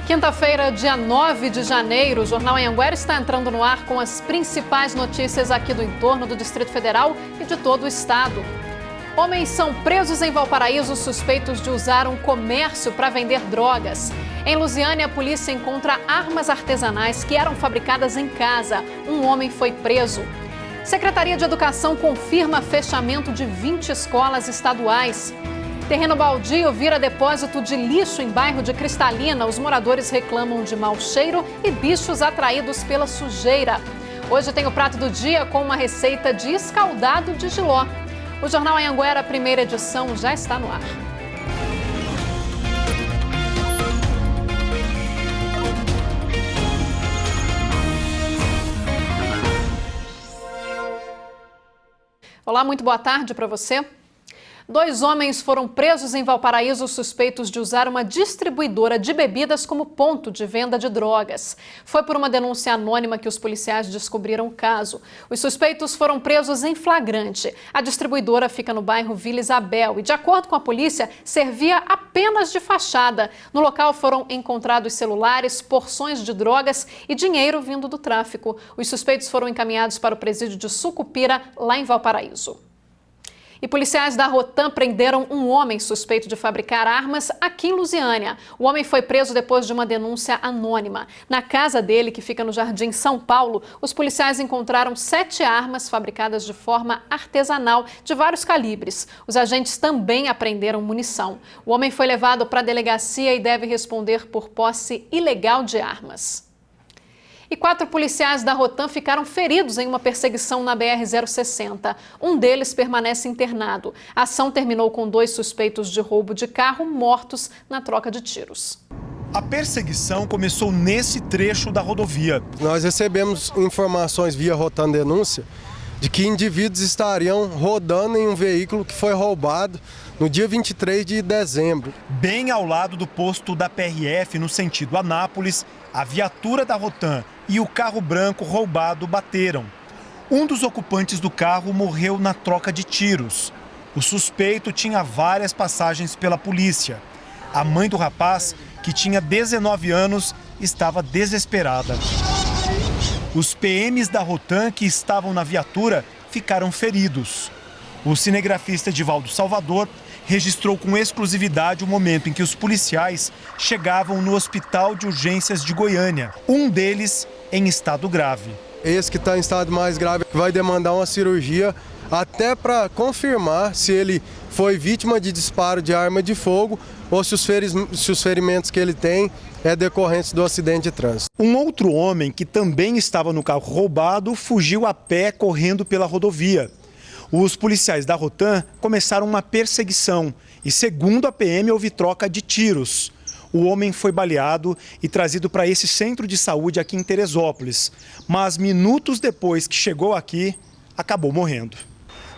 Quinta-feira, dia 9 de janeiro, o Jornal Anhanguera está entrando no ar com as principais notícias aqui do entorno do Distrito Federal e de todo o estado. Homens são presos em Valparaíso suspeitos de usar um comércio para vender drogas. Em Lusiânia, a polícia encontra armas artesanais que eram fabricadas em casa. Um homem foi preso. Secretaria de Educação confirma fechamento de 20 escolas estaduais. Terreno baldio vira depósito de lixo em bairro de Cristalina. Os moradores reclamam de mau cheiro e bichos atraídos pela sujeira. Hoje tem o prato do dia com uma receita de escaldado de jiló. O Jornal Anhanguera, primeira edição, já está no ar. Olá, muito boa tarde para você. 2 homens foram presos em Valparaíso suspeitos de usar uma distribuidora de bebidas como ponto de venda de drogas. Foi por uma denúncia anônima que os policiais descobriram o caso. Os suspeitos foram presos em flagrante. A distribuidora fica no bairro Vila Isabel e, de acordo com a polícia, servia apenas de fachada. No local foram encontrados celulares, porções de drogas e dinheiro vindo do tráfico. Os suspeitos foram encaminhados para o presídio de Sucupira, lá em Valparaíso. E policiais da Rotam prenderam um homem suspeito de fabricar armas aqui em Lusiânia. O homem foi preso depois de uma denúncia anônima. Na casa dele, que fica no Jardim São Paulo, os policiais encontraram 7 armas fabricadas de forma artesanal, de vários calibres. Os agentes também apreenderam munição. O homem foi levado para a delegacia e deve responder por posse ilegal de armas. E 4 policiais da Rotam ficaram feridos em uma perseguição na BR-060. Um deles permanece internado. A ação terminou com 2 suspeitos de roubo de carro mortos na troca de tiros. A perseguição começou nesse trecho da rodovia. Nós recebemos informações via Rotam Denúncia de que indivíduos estariam rodando em um veículo que foi roubado no dia 23 de dezembro. Bem ao lado do posto da PRF, no sentido Anápolis, a viatura da Rotam e o carro branco roubado bateram. Um dos ocupantes do carro morreu na troca de tiros. O suspeito tinha várias passagens pela polícia. A mãe do rapaz, que tinha 19 anos, estava desesperada. Os PMs da Rotam que estavam na viatura ficaram feridos. O cinegrafista Edivaldo Salvador registrou com exclusividade o momento em que os policiais chegavam no Hospital de Urgências de Goiânia, um deles em estado grave. Esse que está em estado mais grave vai demandar uma cirurgia até para confirmar se ele foi vítima de disparo de arma de fogo ou se os ferimentos que ele tem é decorrentes do acidente de trânsito. Um outro homem que também estava no carro roubado fugiu a pé correndo pela rodovia. Os policiais da Rotam começaram uma perseguição e, segundo a PM, houve troca de tiros. O homem foi baleado e trazido para esse centro de saúde aqui em Teresópolis, mas minutos depois que chegou aqui, acabou morrendo.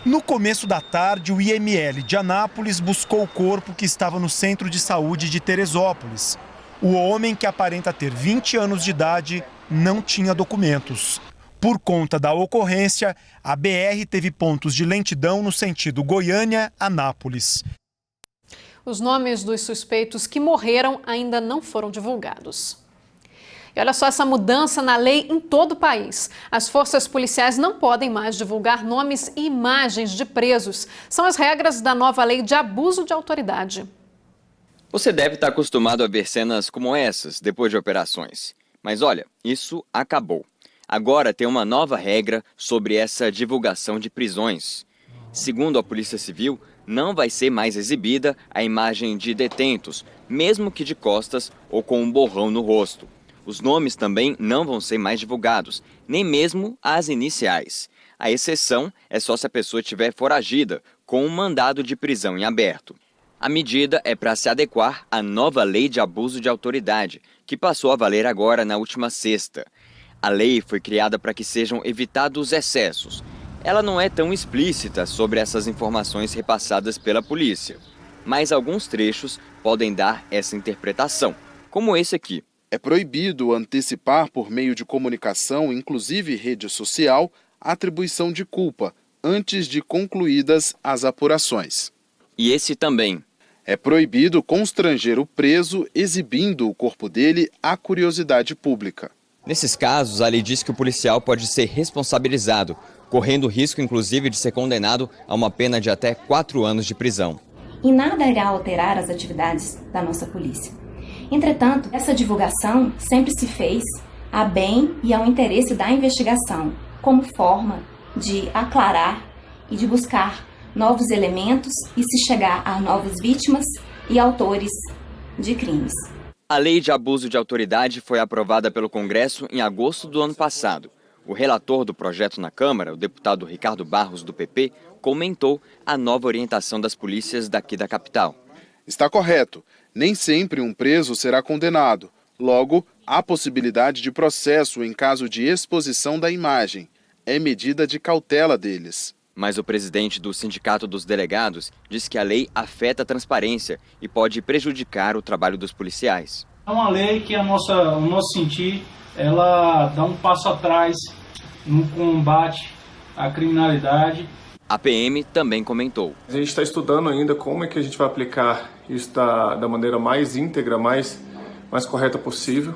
No começo da tarde, o IML de Anápolis buscou o corpo que estava no centro de saúde de Teresópolis. O homem, que aparenta ter 20 anos de idade, não tinha documentos. Por conta da ocorrência, a BR teve pontos de lentidão no sentido Goiânia-Anápolis. Os nomes dos suspeitos que morreram ainda não foram divulgados. E olha só essa mudança na lei em todo o país. As forças policiais não podem mais divulgar nomes e imagens de presos. São as regras da nova lei de abuso de autoridade. Você deve estar acostumado a ver cenas como essas depois de operações. Mas olha, isso acabou. Agora tem uma nova regra sobre essa divulgação de prisões. Segundo a Polícia Civil, não vai ser mais exibida a imagem de detentos, mesmo que de costas ou com um borrão no rosto. Os nomes também não vão ser mais divulgados, nem mesmo as iniciais. A exceção é só se a pessoa estiver foragida, com um mandado de prisão em aberto. A medida é para se adequar à nova lei de abuso de autoridade, que passou a valer agora na última sexta. A lei foi criada para que sejam evitados excessos. Ela não é tão explícita sobre essas informações repassadas pela polícia, mas alguns trechos podem dar essa interpretação, como esse aqui. É proibido antecipar por meio de comunicação, inclusive rede social, a atribuição de culpa antes de concluídas as apurações. E esse também. É proibido constranger o preso exibindo o corpo dele à curiosidade pública. Nesses casos, a lei diz que o policial pode ser responsabilizado, correndo o risco, inclusive, de ser condenado a uma pena de até 4 anos de prisão. E nada irá alterar as atividades da nossa polícia. Entretanto, essa divulgação sempre se fez a bem e ao interesse da investigação, como forma de aclarar e de buscar novos elementos e se chegar a novas vítimas e autores de crimes. A lei de abuso de autoridade foi aprovada pelo Congresso em agosto do ano passado. O relator do projeto na Câmara, o deputado Ricardo Barros, do PP, comentou a nova orientação das polícias daqui da capital. Está correto. Nem sempre um preso será condenado. Logo, há possibilidade de processo em caso de exposição da imagem. É medida de cautela deles. Mas o presidente do Sindicato dos Delegados diz que a lei afeta a transparência e pode prejudicar o trabalho dos policiais. É uma lei que, o nosso sentir, ela dá um passo atrás no combate à criminalidade. A PM também comentou. A gente está estudando ainda como é que a gente vai aplicar isso da maneira mais íntegra, mais correta possível.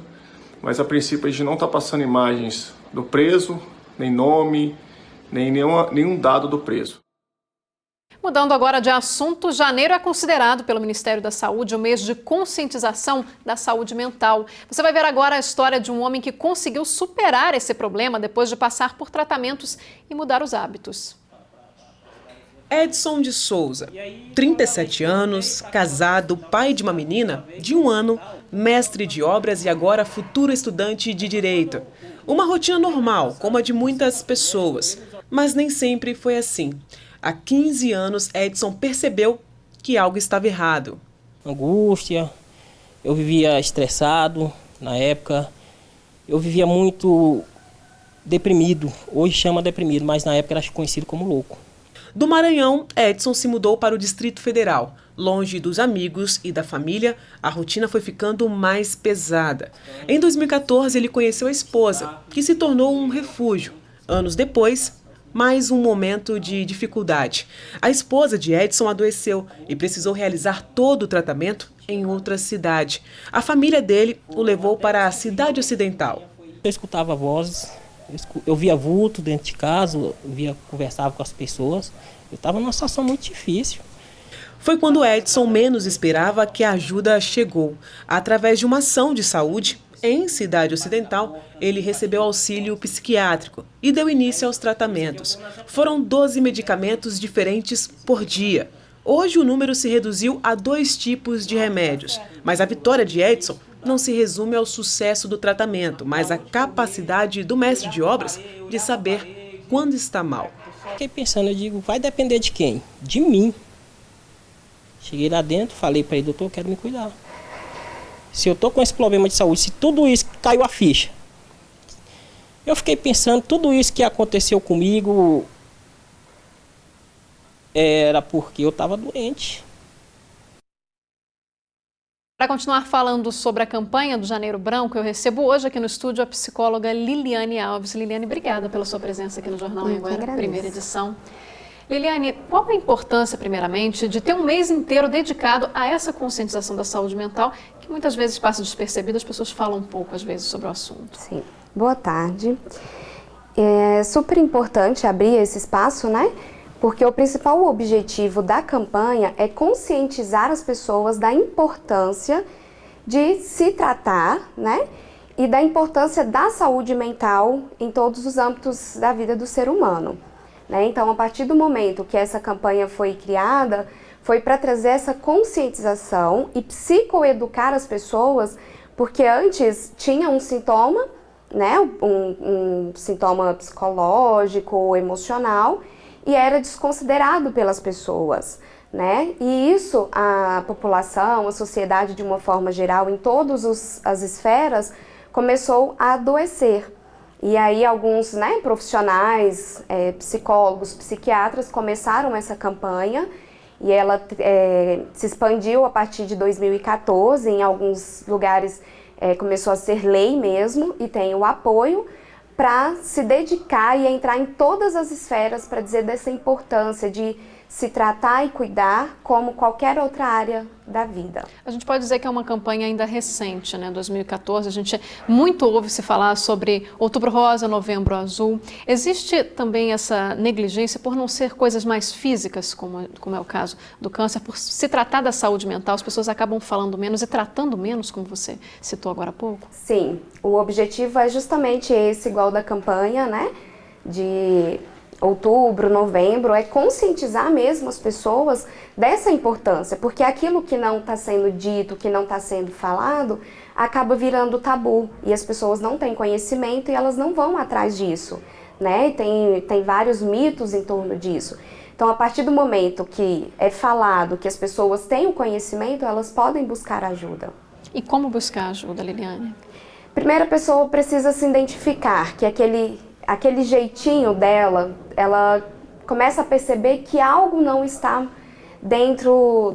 Mas a princípio a gente não está passando imagens do preso, nem nome, nem nenhum dado do preso. Mudando agora de assunto, janeiro é considerado pelo Ministério da Saúde o mês de conscientização da saúde mental. Você vai ver agora a história de um homem que conseguiu superar esse problema depois de passar por tratamentos e mudar os hábitos. Edson de Souza, 37 anos, casado, pai de uma menina de 1 ano, mestre de obras e agora futuro estudante de Direito. Uma rotina normal, como a de muitas pessoas, mas nem sempre foi assim. Há 15 anos, Edson percebeu que algo estava errado. Angústia, eu vivia estressado na época, eu vivia muito deprimido, hoje chama deprimido, mas na época era conhecido como louco. Do Maranhão, Edson se mudou para o Distrito Federal. Longe dos amigos e da família, a rotina foi ficando mais pesada. Em 2014, ele conheceu a esposa, que se tornou um refúgio. Anos depois, mais um momento de dificuldade. A esposa de Edson adoeceu e precisou realizar todo o tratamento em outra cidade. A família dele o levou para a cidade ocidental. Eu escutava vozes, eu via vulto dentro de casa, conversava com as pessoas. Eu estava numa situação muito difícil. Foi quando Edson menos esperava que a ajuda chegou. Através de uma ação de saúde, em Cidade Ocidental, ele recebeu auxílio psiquiátrico e deu início aos tratamentos. Foram 12 medicamentos diferentes por dia. Hoje o número se reduziu a 2 tipos de remédios. Mas a vitória de Edson não se resume ao sucesso do tratamento, mas à capacidade do mestre de obras de saber quando está mal. Fiquei pensando, eu digo, vai depender de quem? De mim. Cheguei lá dentro, falei para ele, doutor, eu quero me cuidar. Se eu estou com esse problema de saúde, se tudo isso caiu a ficha. Eu fiquei pensando, tudo isso que aconteceu comigo era porque eu estava doente. Para continuar falando sobre a campanha do Janeiro Branco, eu recebo hoje aqui no estúdio a psicóloga Liliane Alves. Liliane, obrigada pela sua presença aqui no Jornal Agora, primeira edição. Liliane, qual a importância, primeiramente, de ter um mês inteiro dedicado a essa conscientização da saúde mental, que muitas vezes passa despercebida, as pessoas falam um pouco, às vezes, sobre o assunto? Sim. Boa tarde. É super importante abrir esse espaço, né? Porque o principal objetivo da campanha é conscientizar as pessoas da importância de se tratar, né? E da importância da saúde mental em todos os âmbitos da vida do ser humano. Então, a partir do momento que essa campanha foi criada, foi para trazer essa conscientização e psicoeducar as pessoas, porque antes tinha um sintoma, né, um sintoma psicológico, emocional, e era desconsiderado pelas pessoas, né? E isso a população, a sociedade de uma forma geral, em todas as esferas, começou a adoecer. E aí alguns, né, profissionais, psicólogos, psiquiatras começaram essa campanha e ela se expandiu a partir de 2014, em alguns lugares começou a ser lei mesmo e tem o apoio para se dedicar e entrar em todas as esferas para dizer dessa importância de se tratar e cuidar como qualquer outra área da vida. A gente pode dizer que é uma campanha ainda recente, né? 2014, a gente muito ouve se falar sobre Outubro Rosa, Novembro Azul. Existe também essa negligência por não ser coisas mais físicas, como é o caso do câncer, por se tratar da saúde mental, as pessoas acabam falando menos e tratando menos, como você citou agora há pouco? Sim, o objetivo é justamente esse, igual da campanha, né? De outubro, novembro, é conscientizar mesmo as pessoas dessa importância, porque aquilo que não está sendo dito, que não está sendo falado, acaba virando tabu e as pessoas não têm conhecimento e elas não vão atrás disso, né? Tem vários mitos em torno disso. Então, a partir do momento que é falado, que as pessoas têm o conhecimento, elas podem buscar ajuda. E como buscar ajuda, Liliane? Primeiro, a pessoa precisa se identificar que aquele jeitinho dela, ela começa a perceber que algo não está dentro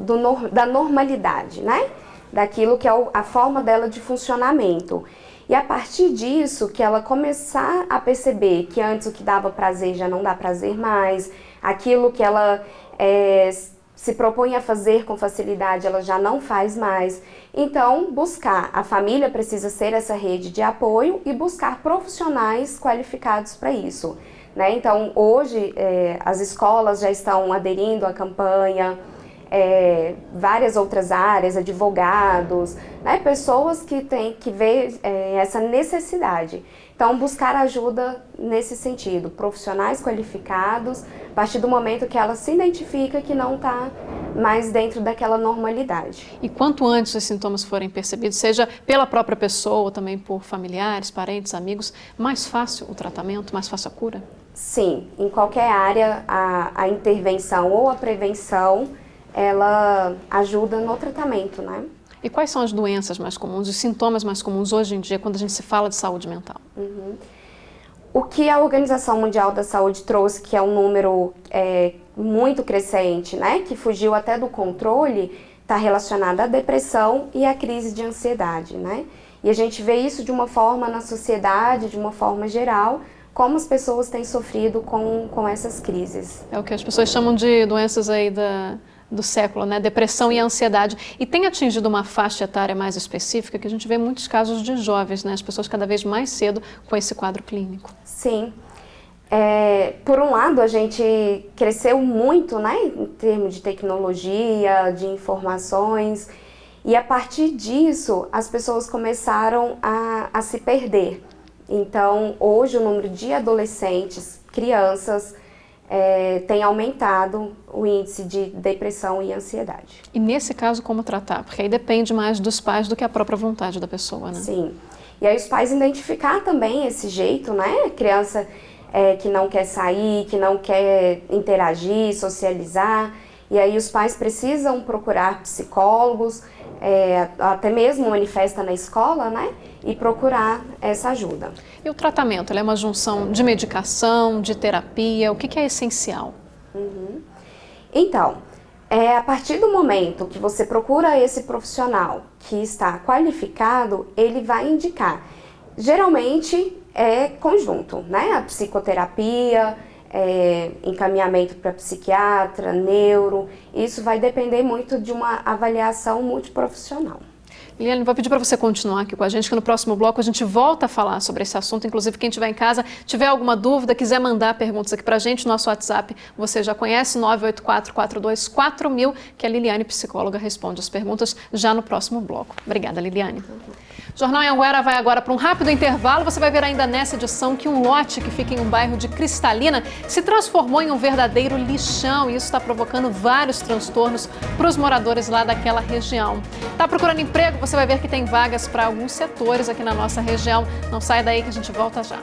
da normalidade, né? Daquilo que é a forma dela de funcionamento. E a partir disso, que ela começar a perceber que antes o que dava prazer já não dá prazer mais, aquilo que ela se propõe a fazer com facilidade, ela já não faz mais. Então, a família precisa ser essa rede de apoio e buscar profissionais qualificados para isso, né? Então, hoje, as escolas já estão aderindo à campanha, várias outras áreas, advogados, né? Pessoas que têm que ver essa necessidade. Então, buscar ajuda nesse sentido, profissionais qualificados, a partir do momento que ela se identifica que não está mais dentro daquela normalidade. E quanto antes os sintomas forem percebidos, seja pela própria pessoa ou também por familiares, parentes, amigos, mais fácil o tratamento, mais fácil a cura? Sim, em qualquer área a intervenção ou a prevenção, ela ajuda no tratamento, né? E quais são as doenças mais comuns, os sintomas mais comuns hoje em dia, quando a gente se fala de saúde mental? O que a Organização Mundial da Saúde trouxe, que é um número muito crescente, né, que fugiu até do controle, está relacionado à depressão e à crise de ansiedade, né? E a gente vê isso de uma forma na sociedade, de uma forma geral, como as pessoas têm sofrido com essas crises. É o que as pessoas chamam de doenças aí do século, né? Depressão e ansiedade. E tem atingido uma faixa etária mais específica, que a gente vê muitos casos de jovens, né? As pessoas cada vez mais cedo com esse quadro clínico. Sim. Por um lado, a gente cresceu muito, né? Em termos de tecnologia, de informações. E a partir disso, as pessoas começaram a se perder. Então, hoje o número de adolescentes, crianças, tem aumentado o índice de depressão e ansiedade. E nesse caso, como tratar? Porque aí depende mais dos pais do que a própria vontade da pessoa, né? Sim. E aí os pais identificar também esse jeito, né? Criança que não quer sair, que não quer interagir, socializar. E aí os pais precisam procurar psicólogos, até mesmo manifesta na escola, né? E procurar essa ajuda. E o tratamento? Ele é uma junção de medicação, de terapia? O que é essencial? Então, a partir do momento que você procura esse profissional que está qualificado, ele vai indicar. Geralmente é conjunto, né? A psicoterapia, encaminhamento para psiquiatra, neuro, isso vai depender muito de uma avaliação multiprofissional. Liliane, vou pedir para você continuar aqui com a gente, que no próximo bloco a gente volta a falar sobre esse assunto. Inclusive, quem estiver em casa, tiver alguma dúvida, quiser mandar perguntas aqui para a gente, nosso WhatsApp, você já conhece, 984424000, que a Liliane, psicóloga, responde as perguntas já no próximo bloco. Obrigada, Liliane. O Jornal Anhanguera vai agora para um rápido intervalo. Você vai ver ainda nessa edição que um lote que fica em um bairro de Cristalina se transformou em um verdadeiro lixão e isso está provocando vários transtornos para os moradores lá daquela região. Está procurando emprego? Você vai ver que tem vagas para alguns setores aqui na nossa região. Não saia daí que a gente volta já.